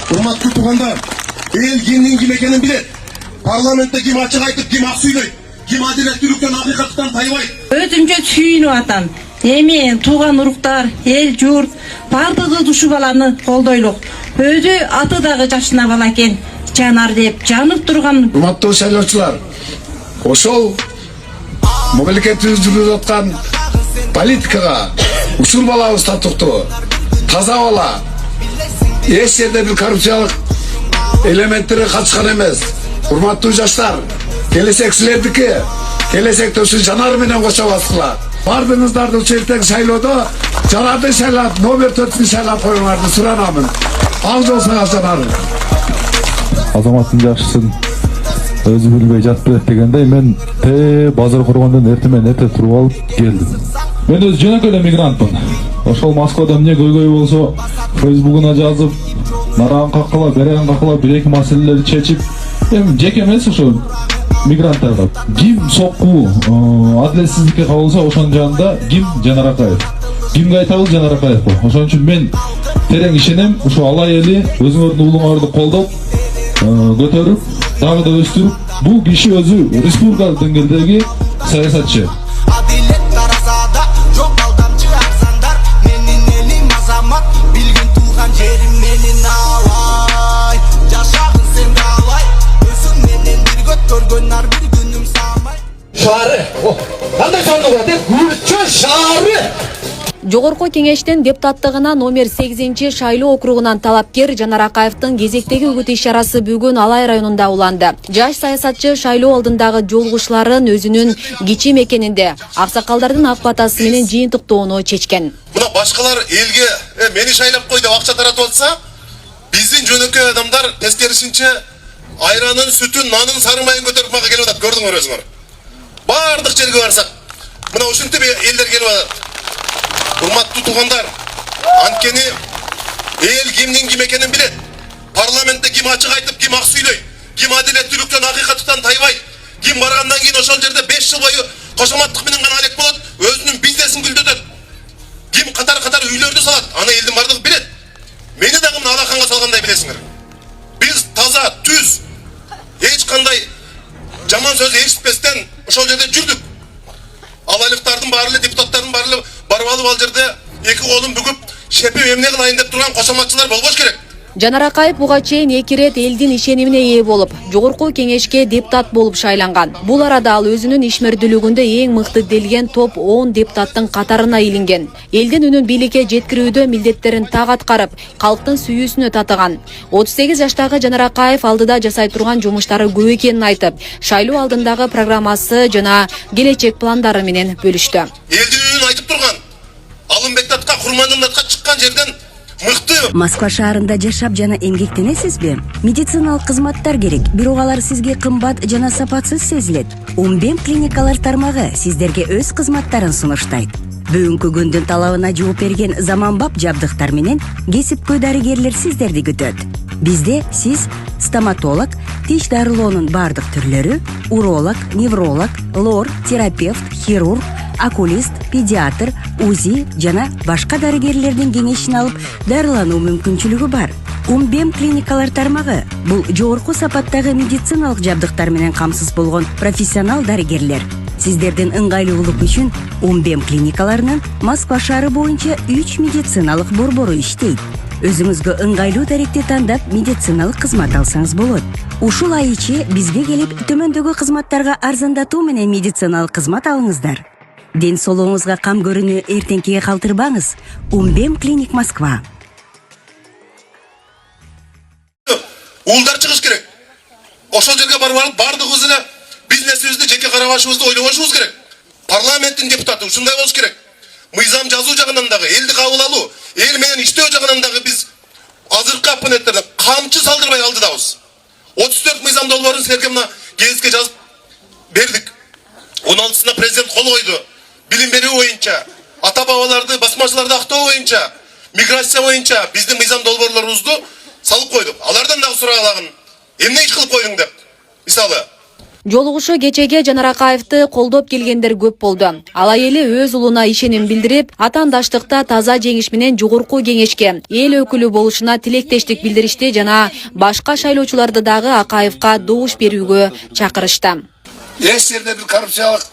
Урматтуу туугандар, эл кимдин ким экенин билет. Парламентте ким ачык айтып, ким ак сүйлөйт, ким адилеттүүлүктөн, акыйкаттан тайбайт. Өзүмчө сүйүнүп атам. Эми тууган уруктар, эл журт бардыгы ушул баланы колдойлук. Өзү аты дагы жашына бала экен. Жанар деп жанып турган. Урматтуу шайлоочулар, ошол мамлекеттибиз жүргүзүп аткан политикага ушул балабыз татыктуу, таза бала. Эч жерде бир коррупциялык элементтери катышкан эмес. Урматтуу жаштар, келечек силердики. Келечекте ушу Жанар менен кошо баскыла. Бардыгыңыздарды ушул эртең шайлоодо Жанарды шайлап, номер 4-ünü шайлап коюңарды суранамын. Ал жол сага Жанар. Азаматтын жакшысын өзү билбей жатпайт дегендей, мен базар кургандан эрте туруп алып келдим. Мен өз жөнөкөй эле мигрантмын. Ошол Москвада эмне көйгөй болсо, Фейсбугуна жазып, наран каккыла, берен каккыла бир-эки маселелерди чечип, эми жеке эмес ошо мигранттарга ким сокку, адилетсиздикке кабылса ошонун жанында ким Жанар Акаев. Кимге айтабыз Жанар Акаевго. Ошон үчүн мен терең ишенем, ушул алай эли өзүңөрдүн уулуңарды колдоп, көтөрүп, дагы да өстүрүп, бул киши өзү республикалык деңгээлдеги саясатчы. Жогорку кеңештин депутаттыгына номер 8 шайлоо округунан талапкер Жанар Акаевдин кезектеги үгүт иш-чарасы бүгүн Алай районунда уланды. Жаш саясатчы шайлоо алдындагы жолугушларын өзүнүн кичим экенинде аксакалдардын ак батасы менен жыйынтыктоону чечкен. Мына башкалар элге мени шайлап кой деп акча таратып атса, биздин жөнөкөй адамдар тескерисинче айранын, сүтүн, нанын, сары майын көтөрүп мага келип атат. Көрдүңөр өзүңөр. Бардык жерге барсак, мына ушинтип элдер келип атат. Урматтуу туугандар, анткени эл кимдин ким экенин билет. Парламентте ким ачык айтып, ким ак сүйлөйт, ким адилеттүүлүктөн, акыйкаттан тайбайт, ким баргандан кийин ошол жерде 5 жыл бою кошоматтык менен гана алек болот, өзүнүн бизнесин гүлдөтөт. Ким катар үйлөрдү салат, аны элдин бардыгы билет. Мени дагы мына алаканга салгандай билесиңер. Биз таза, түз, эч кандай жаман сөз эшитпестен ошол жерде жүрдүк. Алайлыктардын баары эле, депутаттардын баары эле барып алып ал жерде эки колун бүгүп, шепип эмне кылайын деп турган кошоматчылар болбош керек. Жанар Акаев буга чейин 2 рет элдин ишенимине ээ болуп, жогорку кеңешке депутат болуп шайланган. Бул арада ал өзүнүн ишмердүүлүгүндө эң мыкты делген топ 10 депутаттын катарына илинген. Элдин үнүн бийликке жеткирүүдө милдеттерин так аткарып, калктын сүйүүсүнө татыган. 38 жаштагы Жанар Акаев алдыда жасай турган жумуштары көп экенин айтып, шайлоо алдындагы программасы жана келечек пландары менен бөлүштү. Элдин үнүн айтып турган, Алымбектатка, Курмандатка чыккан жерден мыкты. Москва шаарында жашап жана эмгектенесизби? Медициналык кызматтар керек, бирок алар сизге кымбат жана сапатсыз сезилет. Умбем клиникалар тармагы сиздерге өз кызматтарын сунуштайт. Бүгүнкү күндүн талабына жооп берген заманбап жабдыктар менен кесипкөй дарыгерлер сиздерди күтөт. Бизде сиз стоматолог, тиш дарылоонун бардык түрлөрү, уролог, невролог, лор, терапевт, хирург, окулист, педиатр, УЗИ жана башка дарыгерлердин кеңешин алып дарылануу мүмкүнчүлүгү бар. Умбем клиникалар тармагы бул жогорку сапаттагы медициналык жабдыктар менен камсыз болгон профессионал дарыгерлер. Сиздердин ыңгайлуулук үчүн Умбем клиникаларынын Москва шаары боюнча 3 медициналык борбору иштейт. Өзүңүзгө ыңгайлуу даректи тандап медициналык кызмат алсаңыз болот. Ушул ай ичи бизге келип төмөндөгү кызматтарга арзандатуу менен медициналык кызмат алыңыздар. Ден соолугуңузга кам көрүүнү эртеңкиге калтырбаңыз. Умбем клиник Москва. Уулдар чыгыш керек. Ошол жерге барып алып бардыгыбыз эле бизнесибизди, жеке карабашыбызды ойлобошубуз керек. Парламенттин депутаты ушундай болуш керек. Мыйзам жазуу жагынан дагы, элди кабыл алуу, эл менен иштөө жагынан дагы биз азыркы оппоненттерден камчы салдырбай алдыдабыз. 34 мыйзам долбоорун силерге мына гезитке жазып бердик. 16-сына президент кол койду. Билим берүү боюнча, ата бабаларды, басмачыларды актоо боюнча, миграция боюнча биздин мыйзам долбоорлорубузду салып койдук. Алардан дагы сураалагын. Эмне иш кылып койдуң деп. Мисалы, Жолугушуу кечеге Жанар Акаевди колдоп келгендер көп болду. Ал эли өз улуна ишеним билдирип, атаандаштыкта таза жеңиш менен жогорку кеңешке эл өкүлү болушуна тилектештик билдиришти жана башка шайлоочуларды дагы Акаевга добуш берүүгө чакырышты. Эч жерде бир коррупциялык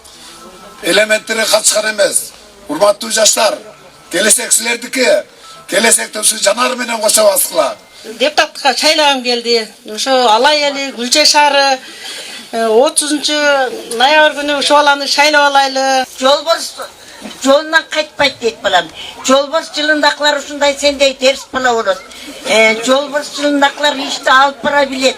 элементтери катышкан эмес. Урматтуу жаштар, келечек силердики. Келечекте ушу Жанар менен кошо баскыла. Депутатка шайлағым келди. Ошо Алай эли Гүлче шаары 30 ноябрь күнү ошо баланы шайлап алайлы. Жолбарыс жолунан кайтпайт дейт балам. Жолбарыс жылындакылар ушундай сендей терс бала болот. Жолбарыс жылындакылар ишти алып бара билет.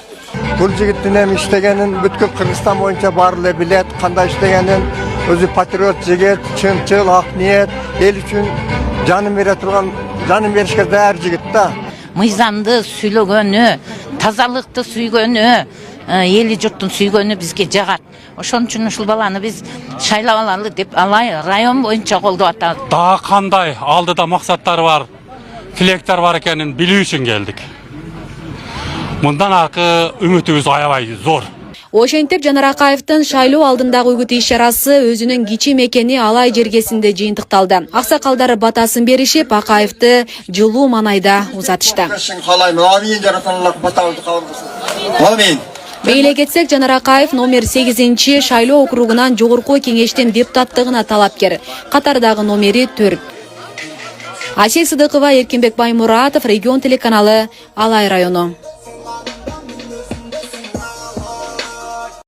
Бул жигиттин эми иштегенин бүткүл Кыргызстан боюнча баары эле билет, кандай иштегенин. Өзү патриот жигит, чынчыл, ак ниет, эл үчүн жанын бере турган, жанын беришке даяр жигит да. Мыйзамды сүйлөгөнү, тазалыкты сүйгөнү, эли журттун сүйгөнү бизге жагат. Ошон үчүн ушул баланы биз шайлап алалы деп Алай район боюнча колдоп атат. Дагы кандай алдыда максаттары бар, тилектер бар экенин билүү үчүн келдик. Мындан аркы үмүтүбүз аябай зор. Ошентип Жанар Акаевдин шайлоо алдындагы үгүт иш-чарасы өзүнүн кичи мекени Алай жергесинде жыйынтыкталды. Аксакалдар батасын беришип, Акаевди жылуу манайда узатышты. Амин. Бейле кетсек, Жанар Акаев номер 8 шайлоо округунан жогорку кеңештин депутаттыгына талапкер. Катардагы номери 4. Асел Сыдыкова, Эркинбек Баймуратов, Регион телеканалы, Алай району.